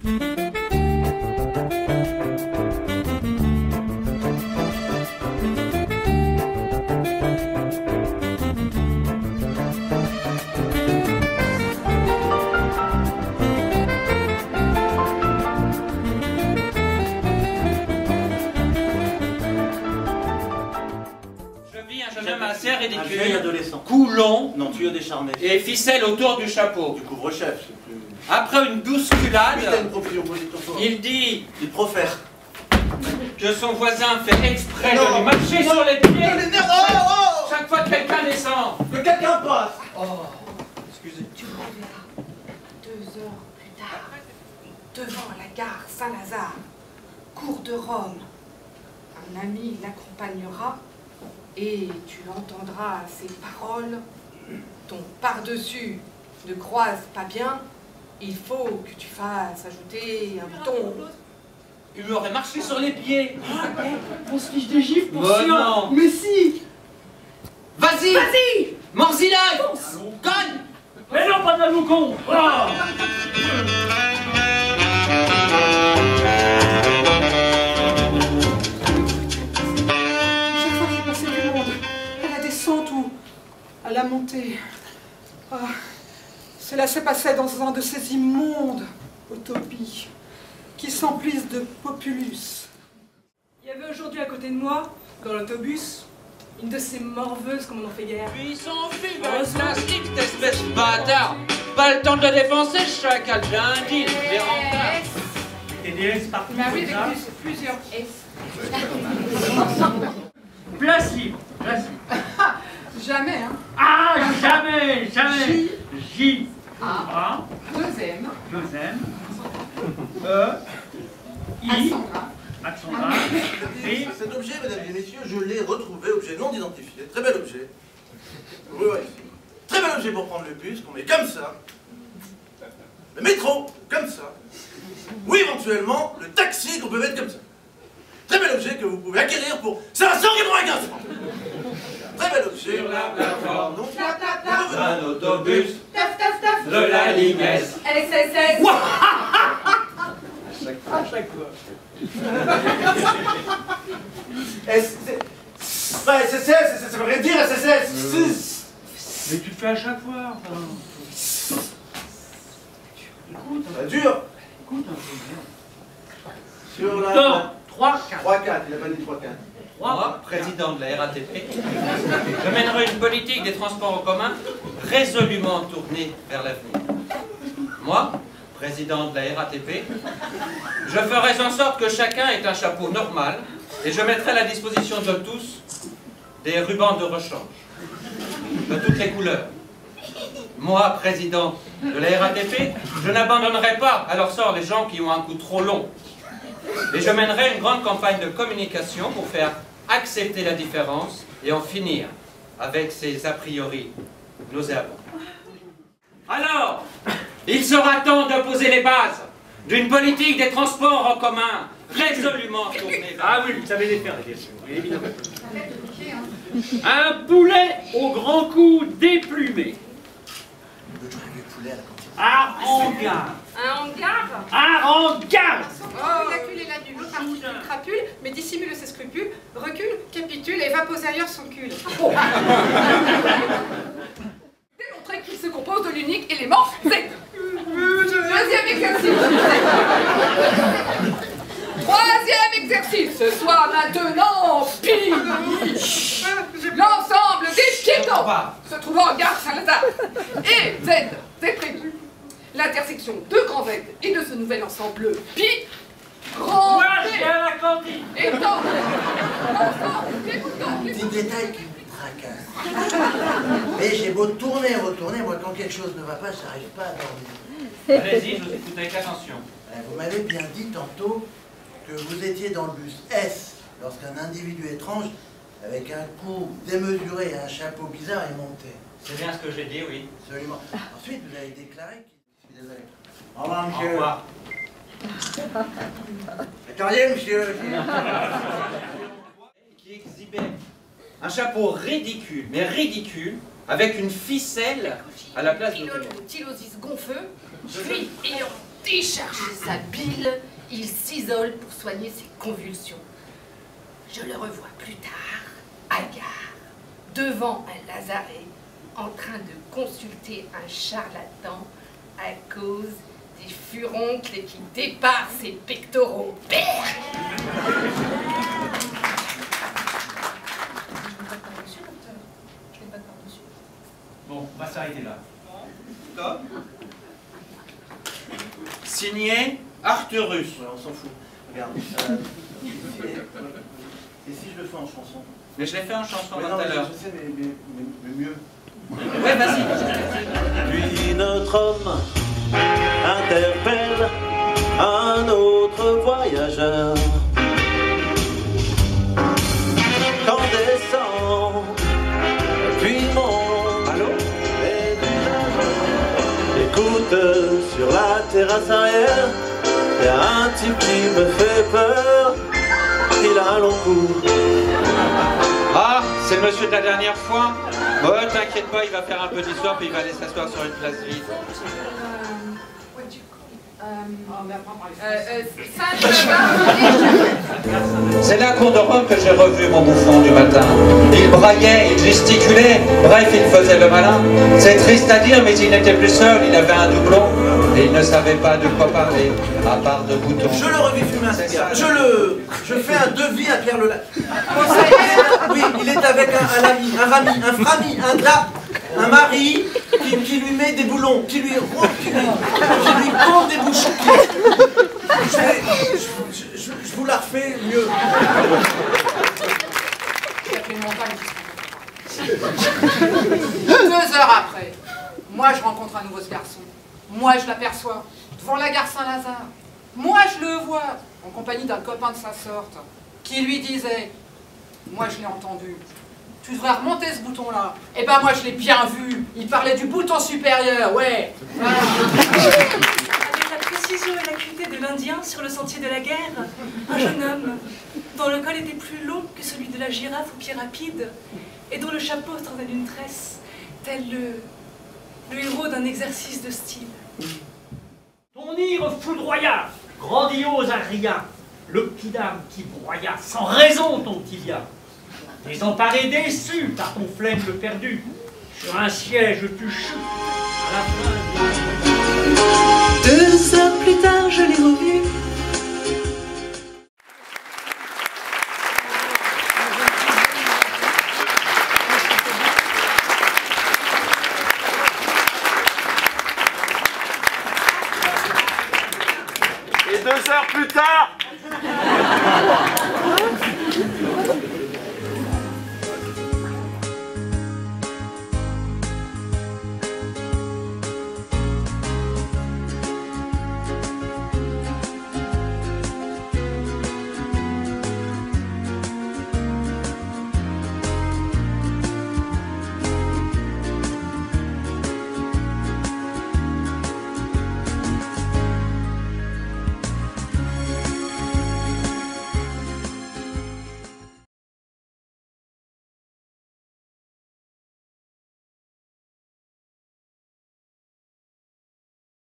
Assez ridicule. Un vieil adolescent. Coulon. Non, tuyau décharné. Et ficelle autour du chapeau. Du couvre-chef, c'est plus... Après une bousculade, il dit... Il profère. Que son voisin fait exprès de lui marcher sur les pieds. Chaque fois que quelqu'un descend. Que quelqu'un passe. Oh, excusez. Tu reverras 2 heures plus tard, devant la gare Saint-Lazare, cour de Rome. Un ami l'accompagnera et tu entendras ces paroles. Ton par-dessus ne croise pas bien, il faut que tu fasses ajouter un bouton. Il lui aurait marché sur les pieds. On se fiche des gifles pour Bon, sûr. non. Mais si. Vas-y. Vas-y. Morzillac. Cogne. Mais non, pas de la moucon. Chaque fois qu'il passait du monde, à la descente ou à la montée, cela se passait dans un de ces immondes autopies qui s'emplissent de populus. Il y avait aujourd'hui à côté de moi, dans l'autobus, une de ces morveuses comme on en fait guère. Puis il s'en fume avec plastique, cette espèce de bâtard. Pas le temps de le défoncer, chacal. J'ai un deal, des rentards. Et des S partout. Bah oui, avec plusieurs S. Place libre, place libre. Jamais, hein? Ah, jamais. J. A. Deuxième. I. Accent grave. B. Cet objet, mesdames et messieurs, je l'ai retrouvé, objet non identifié. Très bel objet. Vous le voyez ici. Très bel objet pour prendre le bus, qu'on met comme ça. Le métro, comme ça. Ou éventuellement, le taxi qu'on peut mettre comme ça. Très bel objet que vous pouvez acquérir pour 500 francs. Très bel objet. Sur la plateforme. Donc, Un autobus Taf, taf, taf. de la ligne S. SSS. À chaque fois. SSS, ça veut rien dire SSS. Mais tu le fais à chaque fois. Enfin. Écoute. Ça dure. Écoute un peu. Sur la... Non, 3, 4. 3-4, il a pas dit 3-4. Moi, président de la RATP, je mènerai une politique des transports en commun résolument tournée vers l'avenir. Moi, président de la RATP, je ferai en sorte que chacun ait un chapeau normal et je mettrai à la disposition de tous des rubans de rechange de toutes les couleurs. Moi, président de la RATP, je n'abandonnerai pas à leur sort les gens qui ont un cou trop long. Et je mènerai une grande campagne de communication pour faire accepter la différence et en finir avec ces a priori nauséabonds. Alors, il sera temps de poser les bases d'une politique des transports en commun résolument tournée vers... Ah oui, vous savez les faire, bien sûr, évidemment. Un poulet au grand cou déplumé. À hangar. Un hangar. À hangar. Recule et la du l'autre articule crapule, mais dissimule ses scrupules, recule, capitule et va poser ailleurs son cul. Démontrer qu'il se compose de l'unique élément Z. Deuxième exercice. Troisième exercice. Ce soit maintenant pi. L'ensemble des piétons se trouvant en gare Saint-Lazare. Et Z, c'est prévu. L'intersection de grand Z et de ce nouvel ensemble pi, grand Moi, Z, je vais à la cantine. étant l'ensemble des boutons. Petit détail qui me tracasse. Mais j'ai beau tourner, retourner, moi quand quelque chose ne va pas, j'arrive pas à dormir. Allez-y, je vous écoute avec attention. Vous m'avez bien dit tantôt que vous étiez dans le bus S lorsqu'un individu étrange, avec un cou démesuré et un chapeau bizarre, est monté. C'est bien ce que j'ai dit, oui. Absolument. Ensuite, vous avez déclaré qu'il... Je suis désolé. Au revoir, Au monsieur. revoir. Attendez, monsieur. Qui exhibait un chapeau ridicule, mais ridicule, avec une ficelle à la place de... Pilote de Tylosis gonfeux, crie ayant décharger sa bile, il s'isole pour soigner ses convulsions. Je le revois plus tard, hagard, devant un lazaret, en train de consulter un charlatan à cause des furoncles qui déparent ses pectoraux. Bon, on va s'arrêter là. D'accord. Signé Arthurus. Ouais, on s'en fout. Regarde. Et si je le fais en chanson? Mais je l'ai fait en chanson Ouais, tout non, à mais l'heure. je sais, mais mieux. Ouais, vas-y. Puis notre homme interpelle un autre voyageur. Quand descend, puis monte. Allô? Écoute, sur la terrasse arrière, y a un type qui me fait peur. Il a un long cou. Ah, c'est le monsieur de la dernière fois. Ouais, t'inquiète pas, il va faire un peu d'histoire puis il va aller s'asseoir sur une place vide. C'est la cour de Rome que j'ai revu mon bouffon du matin. Il braillait, il gesticulait, bref, il faisait le malin. C'est triste à dire, mais il n'était plus seul, il avait un doublon. Et il ne savait pas de quoi parler, à part de boutons. Je le revis fumer un cigare. Je fais un devis à Pierre Lelac. Oui, il est avec un ami, un rami, un frami, un gars, un mari qui lui met des boulons, qui lui pompe des bouchons. Je vous la refais mieux. Il a fait une montagne. 2 heures après, moi je rencontre un nouveau garçon. Moi je l'aperçois devant la gare Saint-Lazare. Moi je le vois en compagnie d'un copain de sa sorte qui lui disait, moi je l'ai entendu, tu devrais remonter ce bouton-là. Eh ben moi je l'ai bien vu, il parlait du bouton supérieur, ouais. Voilà. Avec la précision et l'acuité de l'Indien sur le sentier de la guerre, un jeune homme dont le col était plus long que celui de la girafe au pied rapide et dont le chapeau tendait d'une tresse, tel le héros d'un exercice de style. Ton ire foudroya, grandiose à rien, le petit dame qui broya sans raison ton tibia. Désemparé, déçu par ton flegme perdu, sur un siège tu chutes à la fin. 2 heures plus tard, je l'ai revu. Et 2 heures plus tard,